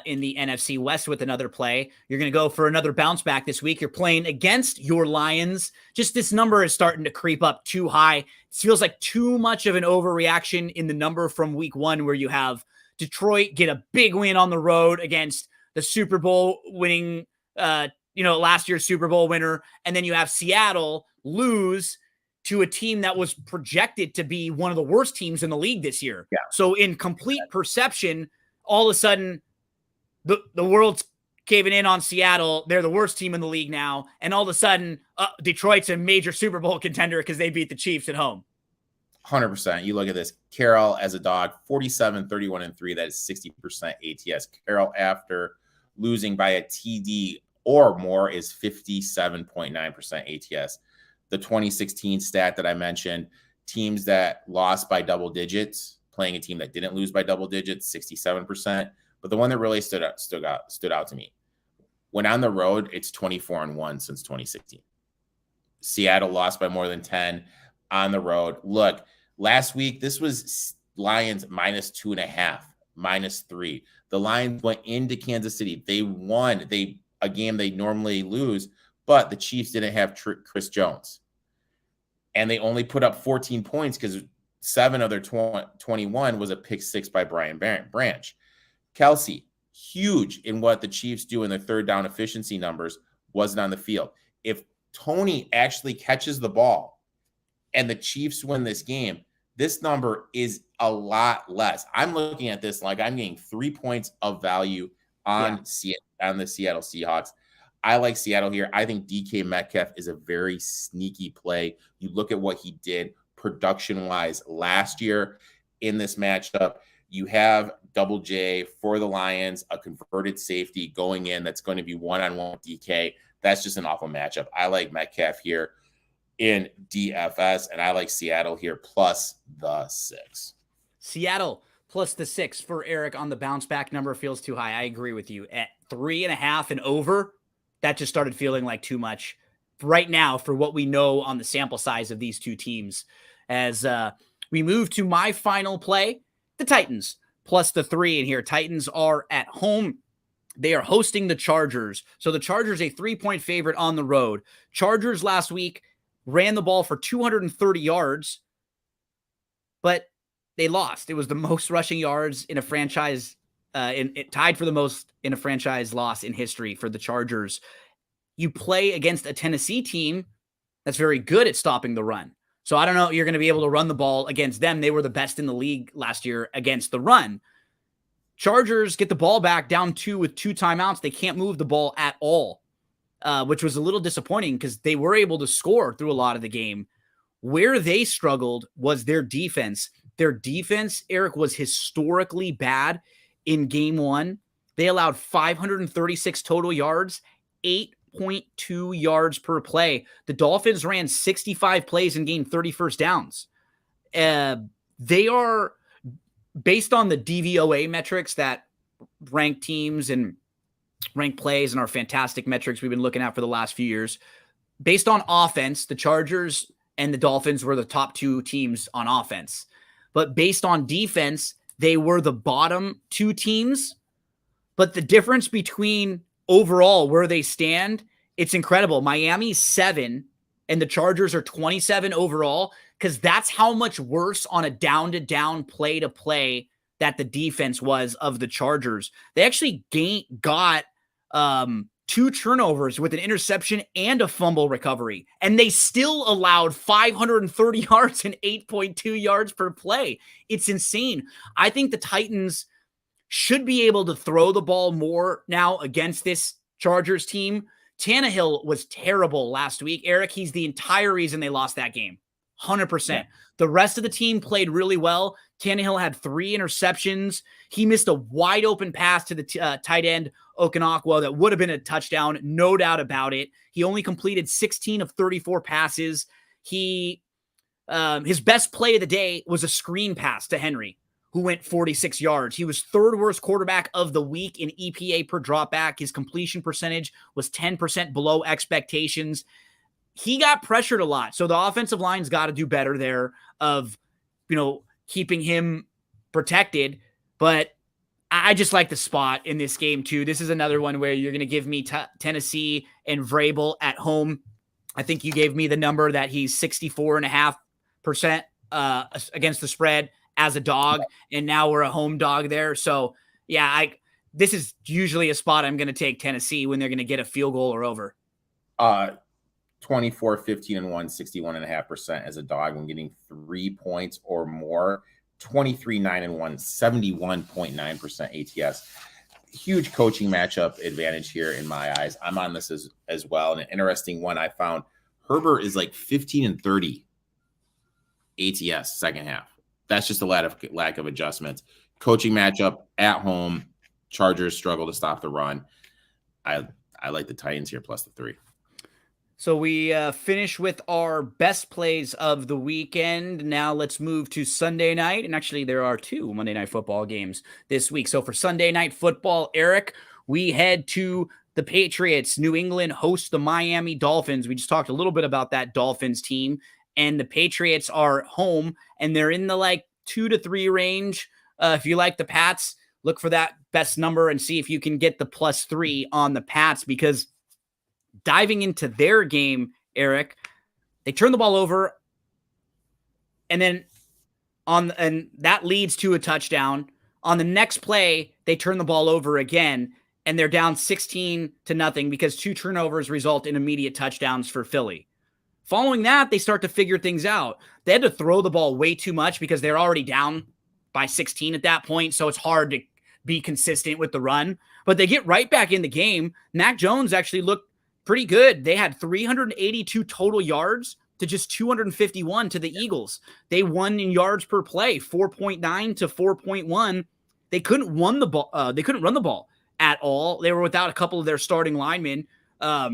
in the NFC West with another play. You're going to go for another bounce back this week. You're playing against your Lions. Just this number is starting to creep up too high. It feels like too much of an overreaction in the number from week 1, where you have Detroit get a big win on the road against the Super Bowl winning, last year's Super Bowl winner. And then you have Seattle lose to a team that was projected to be one of the worst teams in the league this year. Yeah. So in complete perception, all of a sudden the world's caving in on Seattle. They're the worst team in the league now. And all of a sudden Detroit's a major Super Bowl contender because they beat the Chiefs at home. 100%. You look at this. Carroll as a dog, 47, 31, and 3. That is 60% ATS. Carroll, after losing by a TD or more, is 57.9% ATS. The 2016 stat that I mentioned, teams that lost by double digits, playing a team that didn't lose by double digits, 67%. But the one that really stood out to me, when on the road, it's 24-1 since 2016. Seattle lost by more than 10 on the road. Look, last week, this was Lions -2.5, -3. The Lions went into Kansas City. They won a game they normally lose, but the Chiefs didn't have Chris Jones. And they only put up 14 points because 7 of their 21 was a pick 6 by Brian Branch. Kelsey, huge in what the Chiefs do in their third down efficiency numbers, wasn't on the field. If Tony actually catches the ball and the Chiefs win this game, this number is a lot less. I'm looking at this like I'm getting 3 points of value on the Seattle Seahawks. I like Seattle here. I think DK Metcalf is a very sneaky play. You look at what he did production-wise last year in this matchup. You have Double J for the Lions, a converted safety going in that's going to be one-on-one with DK. That's just an awful matchup. I like Metcalf here in DFS, and I like Seattle here plus the 6. Seattle plus the 6 for Eric on the bounce back number feels too high. I agree with you. At 3.5 and over, that just started feeling like too much right now for what we know on the sample size of these two teams. As we move to my final play, the Titans plus the 3 in here. Titans are at home. They are hosting the Chargers. So the Chargers, a 3-point favorite on the road. Chargers last week ran the ball for 230 yards, but they lost. It was the most rushing yards in a franchise, it tied for the most in a franchise loss in history for the Chargers. You play against a Tennessee team that's very good at stopping the run. So I don't know, you're going to be able to run the ball against them. They were the best in the league last year against the run. Chargers get the ball back down 2 with 2 timeouts. They can't move the ball at all, which was a little disappointing because they were able to score through a lot of the game. Where they struggled was their defense. Their defense, Eric, was historically bad in game 1. They allowed 536 total yards, 8.2 yards per play. The Dolphins ran 65 plays and gained 30 first downs. They are, based on the DVOA metrics that rank teams and ranked plays and our fantastic metrics we've been looking at for the last few years. Based on offense, the Chargers and the Dolphins were the top two teams on offense. But based on defense, they were the bottom two teams. But the difference between overall where they stand, it's incredible. Miami's 7 and the Chargers are 27 overall, because that's how much worse on a down-to-down, play-to-play that the defense was of the Chargers. They actually got 2 turnovers with an interception and a fumble recovery, and they still allowed 530 yards and 8.2 yards per play. It's insane. I think the Titans should be able to throw the ball more now against this Chargers team. Tannehill was terrible last week. Eric, he's the entire reason they lost that game. 100%. Yeah. The rest of the team played really well. Tannehill had 3 interceptions. He missed a wide open pass to the tight end, Okunakwa, that would have been a touchdown, no doubt about it. He only completed 16 of 34 passes. His best play of the day was a screen pass to Henry, who went 46 yards. He was 3rd worst quarterback of the week in EPA per dropback. His completion percentage was 10% below expectations. He got pressured a lot. So the offensive line's got to do better there of, keeping him protected. But I just like the spot in this game too. This is another one where you're going to give me Tennessee and Vrabel at home. I think you gave me the number that he's 64.5% against the spread as a dog, and now we're a home dog there. So yeah, this is usually a spot I'm going to take Tennessee when they're going to get a field goal or over. 24, 15 and 1, 61.5% as a dog when getting 3 points or more. 23, 9 and 1, 71.9% ATS. Huge coaching matchup advantage here in my eyes. I'm on this as well. And an interesting one I found, Herbert is like 15 and 30 ATS second half. That's just a lack of adjustments. Coaching matchup at home. Chargers struggle to stop the run. I like the Titans here plus the 3. So we finish with our best plays of the weekend. Now let's move to Sunday night. And actually, there are 2 Monday Night Football games this week. So for Sunday Night Football, Eric, we head to the Patriots. New England hosts the Miami Dolphins. We just talked a little bit about that Dolphins team. And the Patriots are home, and they're in the 2 to 3 range. If you like the Pats, look for that best number and see if you can get the plus 3 on the Pats, because diving into their game, Eric, they turn the ball over, and then and that leads to a touchdown. On the next play, they turn the ball over again, and they're down 16-0 because 2 turnovers result in immediate touchdowns for Philly. Following that, they start to figure things out. They had to throw the ball way too much because they're already down by 16 at that point, so it's hard to be consistent with the run. But they get right back in the game. Mac Jones actually looked pretty good. They had 382 total yards to just 251 to the Eagles. They won in yards per play, 4.9 to 4.1. They couldn't run the ball. They couldn't run the ball at all. They were without a couple of their starting linemen. I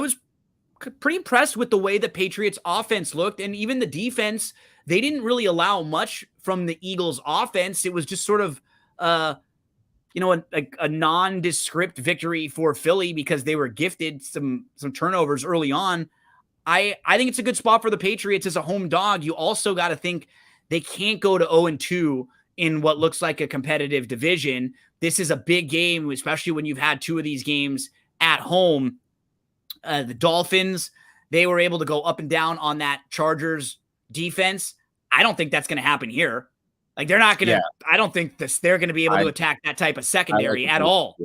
was pretty impressed with the way the Patriots offense looked, and even the defense. They didn't really allow much from the Eagles offense. It was just sort of a nondescript victory for Philly because they were gifted some turnovers early on. I think it's a good spot for the Patriots as a home dog. You also got to think they can't go to 0-2 in what looks like a competitive division. This is a big game, especially when you've had 2 of these games at home. The Dolphins, they were able to go up and down on that Chargers defense. I don't think that's going to happen here. They're not going to, I don't think they're going to be able to attack that type of secondary at all.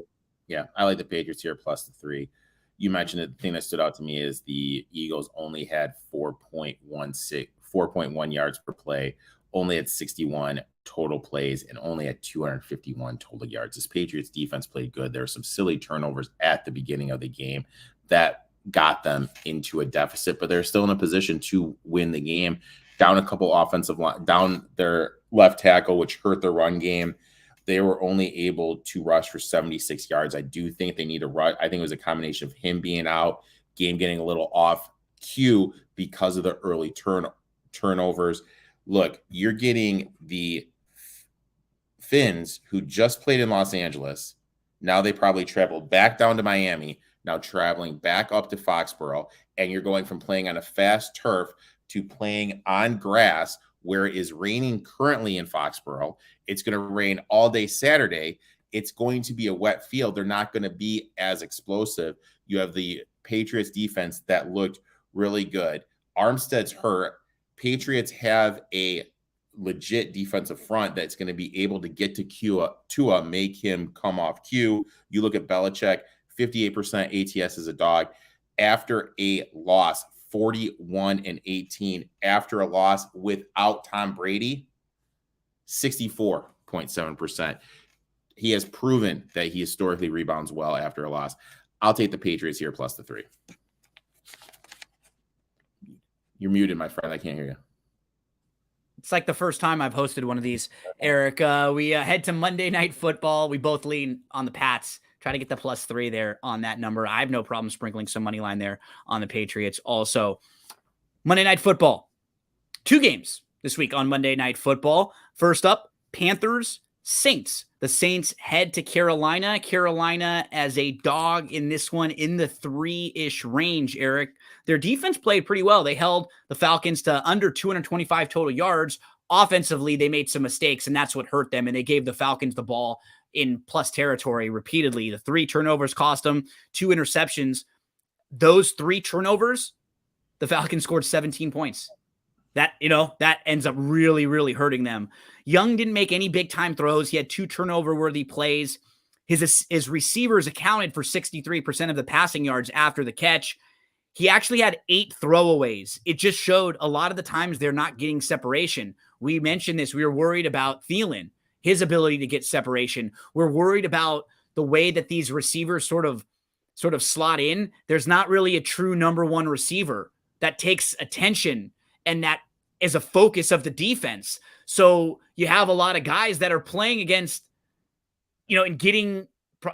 Yeah, I like the Patriots here plus the 3. You mentioned it. The thing that stood out to me is the Eagles only had 4.1 yards per play, only had 61 total plays, and only had 251 total yards. This Patriots defense played good. There were some silly turnovers at the beginning of the game that got them into a deficit, but they're still in a position to win the game. Down a couple offensive line, down their left tackle, which hurt their run game. They were only able to rush for 76 yards. I do think they need to rush. I think it was a combination of him being out, game getting a little off cue because of the early turnovers. Look, you're getting the Finns, who just played in Los Angeles, Now they probably traveled back down to Miami, now traveling back up to Foxborough, and you're going from playing on a fast turf to playing on grass where it is raining currently in Foxborough. It's going to rain all day Saturday. It's going to be a wet field. They're not going to be as explosive. You have the Patriots defense that looked really good. Armstead's hurt. Patriots have a legit defensive front that's going to be able to get to Tua, make him come off cue. You look at Belichick, 58% ATS as a dog. After a loss, 41-18. After a loss without Tom Brady, 64.7%. He has proven that he historically rebounds well after a loss. I'll take the Patriots here plus the 3. You're muted, my friend. I can't hear you. It's like the first time I've hosted one of these, Eric. We head to Monday Night Football. We both lean on the Pats. Try to get the plus 3 there on that number. I have no problem sprinkling some money line there on the Patriots. Also, Monday Night Football. 2 games this week on Monday Night Football. First up, Panthers, Saints. The Saints head to Carolina. Carolina as a dog in this one in the 3-ish range, Eric. Their defense played pretty well. They held the Falcons to under 225 total yards. Offensively, they made some mistakes, and that's what hurt them, and they gave the Falcons the ball in plus territory repeatedly. The 3 turnovers cost them 2 interceptions. Those 3 turnovers, the Falcons scored 17 points. That ends up really, really hurting them. Young didn't make any big-time throws. He had 2 turnover-worthy plays. His receivers accounted for 63% of the passing yards after the catch. He actually had 8 throwaways. It just showed a lot of the times they're not getting separation. We mentioned this. We were worried about Thielen, his ability to get separation. We're worried about the way that these receivers sort of slot in. There's not really a true number 1 receiver that takes attention and that is a focus of the defense. So you have a lot of guys that are playing against, and getting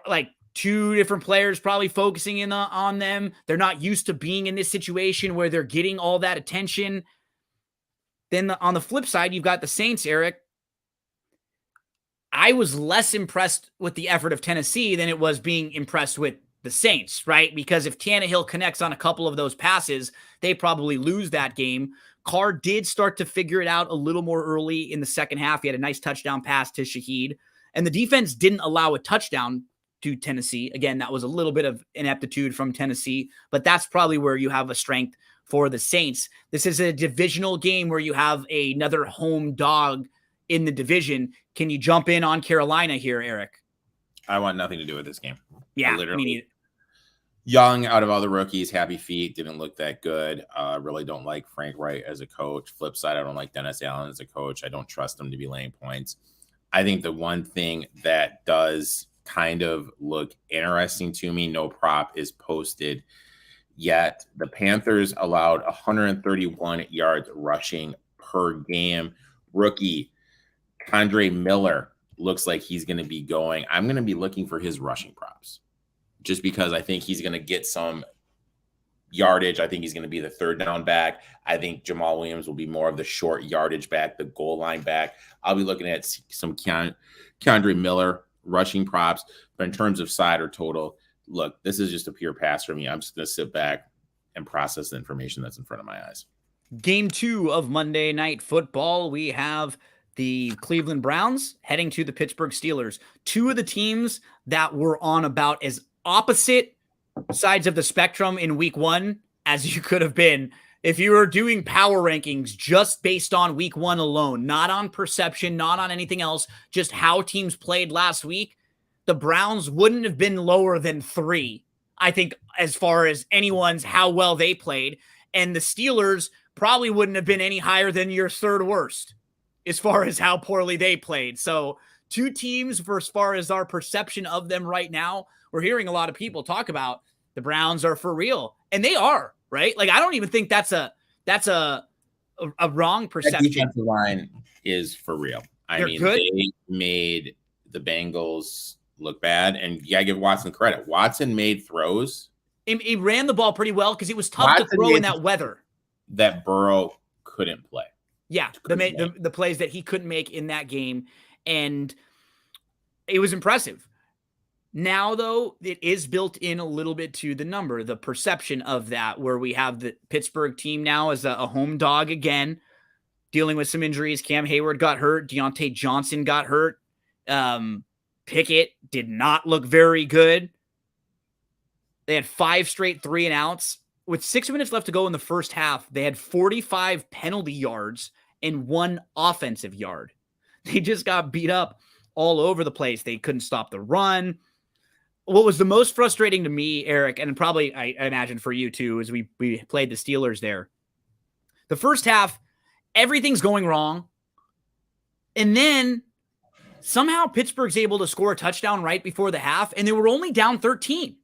like 2 different players probably focusing in on them. They're not used to being in this situation where they're getting all that attention. Then on the flip side, you've got the Saints, Eric. I was less impressed with the effort of Tennessee than it was being impressed with the Saints, right? Because if Tannehill connects on a couple of those passes, they probably lose that game. Carr did start to figure it out a little more early in the second half. He had a nice touchdown pass to Shaheed, and the defense didn't allow a touchdown to Tennessee. Again, that was a little bit of ineptitude from Tennessee, but that's probably where you have a strength for the Saints. This is a divisional game where you have another home dog in the division. Can you jump in on Carolina here, Eric? I want nothing to do with this game. Yeah, literally. Young, out of all the rookies, Happy Feet, didn't look that good. Really don't like Frank Wright as a coach. Flip side, I don't like Dennis Allen as a coach. I don't trust him to be laying points. I think the one thing that does kind of look interesting to me, no prop is posted yet. The Panthers allowed 131 yards rushing per game. Rookie Kendre Miller looks like he's going to be going. I'm going to be looking for his rushing props just because I think he's going to get some yardage. I think he's going to be the 3rd down back. I think Jamal Williams will be more of the short yardage back, the goal line back. I'll be looking at some Kendre Miller rushing props. But in terms of side or total, look, this is just a pure pass for me. I'm just going to sit back and process the information that's in front of my eyes. Game 2 of Monday Night Football. We have the Cleveland Browns heading to the Pittsburgh Steelers. 2 of the teams that were on about as opposite sides of the spectrum in week 1 as you could have been if you were doing power rankings just based on week 1 alone, not on perception, not on anything else, just how teams played last week. The Browns wouldn't have been lower than 3, I think, as far as anyone's how well they played. And the Steelers probably wouldn't have been any higher than your 3rd worst as far as how poorly they played. So 2 teams, for as far as our perception of them right now, we're hearing a lot of people talk about the Browns are for real. And they are, right? Like, I don't even think that's a wrong perception. That defensive line is for real. They're good. They made the Bengals look bad. And you got to give Watson credit. Watson made throws. He ran the ball pretty well because it was tough to throw in that weather. That Burrow couldn't play. Yeah, the plays that he couldn't make in that game. And it was impressive. Now, though, it is built in a little bit to the number, the perception of that, where we have the Pittsburgh team now as a home dog again, dealing with some injuries. Cam Hayward got hurt. Deontay Johnson got hurt. Pickett did not look very good. They had 5 straight 3-and-outs. With 6 minutes left to go in the first half, they had 45 penalty yards and 1 offensive yard. They just got beat up all over the place. They couldn't stop the run. What was the most frustrating to me, Eric, and probably I imagine for you too, as we played the Steelers there. The first half, everything's going wrong. And then somehow Pittsburgh's able to score a touchdown right before the half, and they were only down 13,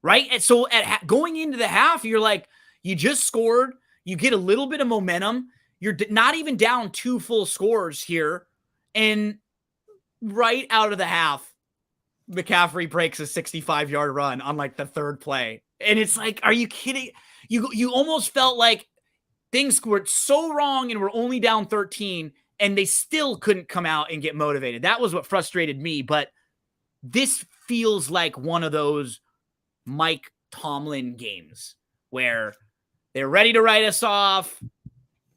right? And so going into the half, you're like, you just scored. You get a little bit of momentum. You're not even down 2 full scores here. And right out of the half, McCaffrey breaks a 65-yard run on like the 3rd play. And it's like, are you kidding? You almost felt like things were so wrong and we're only down 13 and they still couldn't come out and get motivated. That was what frustrated me. But this feels like one of those Mike Tomlin games where they're ready to write us off.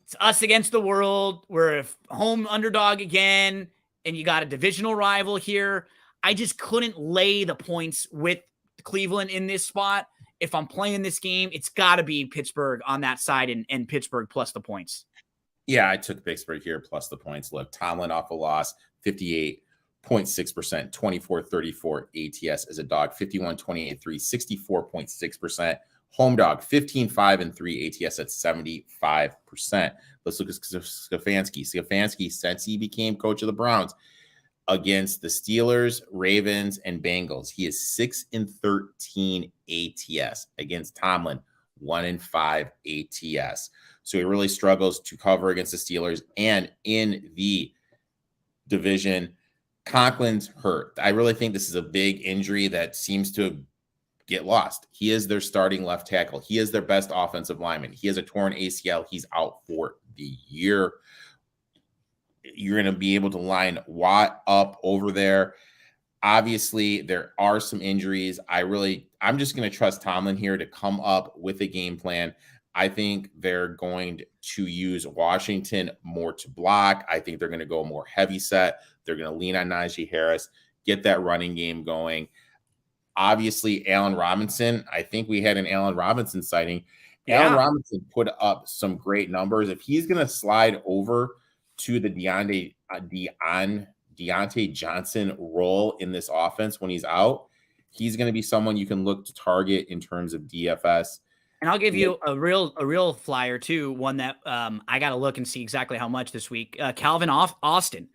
It's us against the world. We're a home underdog again. And you got a divisional rival here. I just couldn't lay the points with Cleveland in this spot. If I'm playing this game, it's got to be Pittsburgh on that side and Pittsburgh plus the points. Yeah, I took Pittsburgh here plus the points. Look, Tomlin off a loss, 58.6%, 24-34 ATS as a dog, 51-28-3, 64.6%. Home dog, 15-5-3 ATS at 75%. Let's look at Stefanski. Stefanski, since he became coach of the Browns, against the Steelers, Ravens, and Bengals, he is 6-13 ATS. Against Tomlin, 1-5 ATS. So he really struggles to cover against the Steelers. And in the division, Conklin's hurt. I really think this is a big injury that seems to get lost. He is their starting left tackle. He is their best offensive lineman. He has a torn ACL. He's out for the year. You're going to be able to line Watt up over there. Obviously, there are some injuries. I'm just going to trust Tomlin here to come up with a game plan. I think they're going to use Washington more to block. I think they're going to go more heavy set. They're going to lean on Najee Harris, get that running game going. Obviously, Allen Robinson. I think we had an Allen Robinson sighting. Yeah. Allen Robinson put up some great numbers. If he's going to slide over to the Deontay Johnson role in this offense when he's out, he's going to be someone you can look to target in terms of DFS. And I'll give you a real flyer too, one that I got to look and see exactly how much this week. Calvin Austin.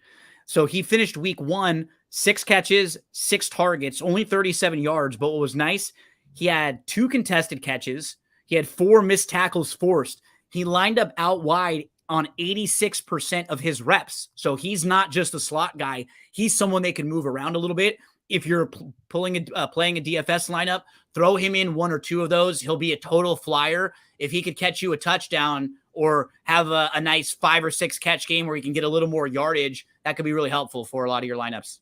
So he finished week 1, 6 catches, 6 targets, only 37 yards. But what was nice, he had 2 contested catches. He had 4 missed tackles forced. He lined up out wide on 86% of his reps. So he's not just a slot guy. He's someone they can move around a little bit. If you're playing a DFS lineup, throw him in 1 or 2 of those. He'll be a total flyer. If he could catch you a touchdown or have a nice 5 or 6 catch game where he can get a little more yardage, that could be really helpful for a lot of your lineups.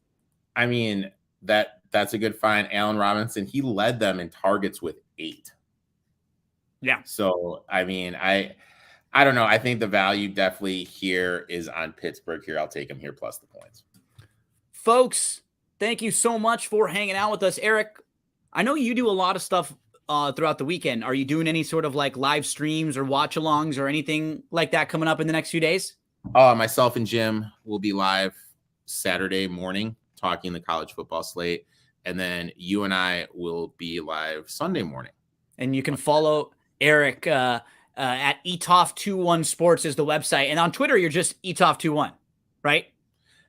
I mean, that's a good find. Allen Robinson, he led them in targets with 8. Yeah. So, I mean, I don't know. I think the value definitely here is on Pittsburgh here. I'll take him here plus the points. Folks, thank you so much for hanging out with us. Eric, I know you do a lot of stuff throughout the weekend. Are you doing any sort of like live streams or watch alongs or anything like that coming up in the next few days? Myself and Jim will be live Saturday morning talking the college football slate. And then you and I will be live Sunday morning. And you can follow Eric at Etoff21 Sports is the website. And on Twitter, you're just Etoff21, right?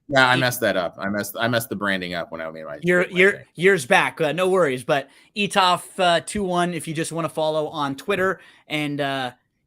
Yeah, I messed that up. I messed the branding up when I made my years back. No worries. But Etoff21, if you just want to follow on Twitter, and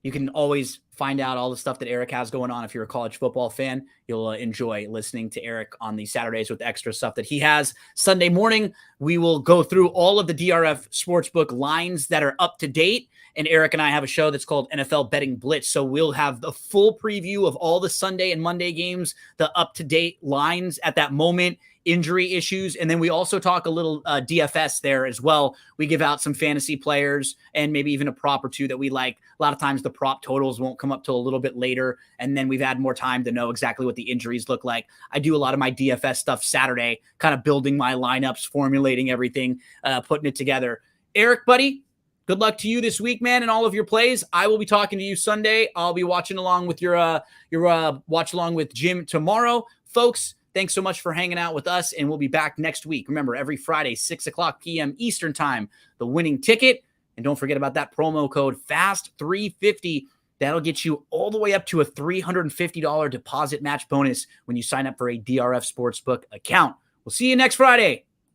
you can always find out all the stuff that Eric has going on. If you're a college football fan, you'll enjoy listening to Eric on the Saturdays with extra stuff that he has. Sunday morning, we will go through all of the DRF Sportsbook lines that are up to date. And Eric and I have a show that's called NFL Betting Blitz. So we'll have the full preview of all the Sunday and Monday games, the up-to-date lines at that moment, injury issues. And then we also talk a little DFS there as well. We give out some fantasy players and maybe even a prop or two that we like. A lot of times the prop totals won't come up till a little bit later. And then we've had more time to know exactly what the injuries look like. I do a lot of my DFS stuff Saturday, kind of building my lineups, formulating everything, putting it together. Eric, buddy, good luck to you this week, man, and all of your plays. I will be talking to you Sunday. I'll be watching along with your watch along with Jim tomorrow. Folks, thanks so much for hanging out with us, and we'll be back next week. Remember, every Friday, 6 o'clock p.m. Eastern Time, the winning ticket. And don't forget about that promo code FAST350. That'll get you all the way up to a $350 deposit match bonus when you sign up for a DRF Sportsbook account. We'll see you next Friday.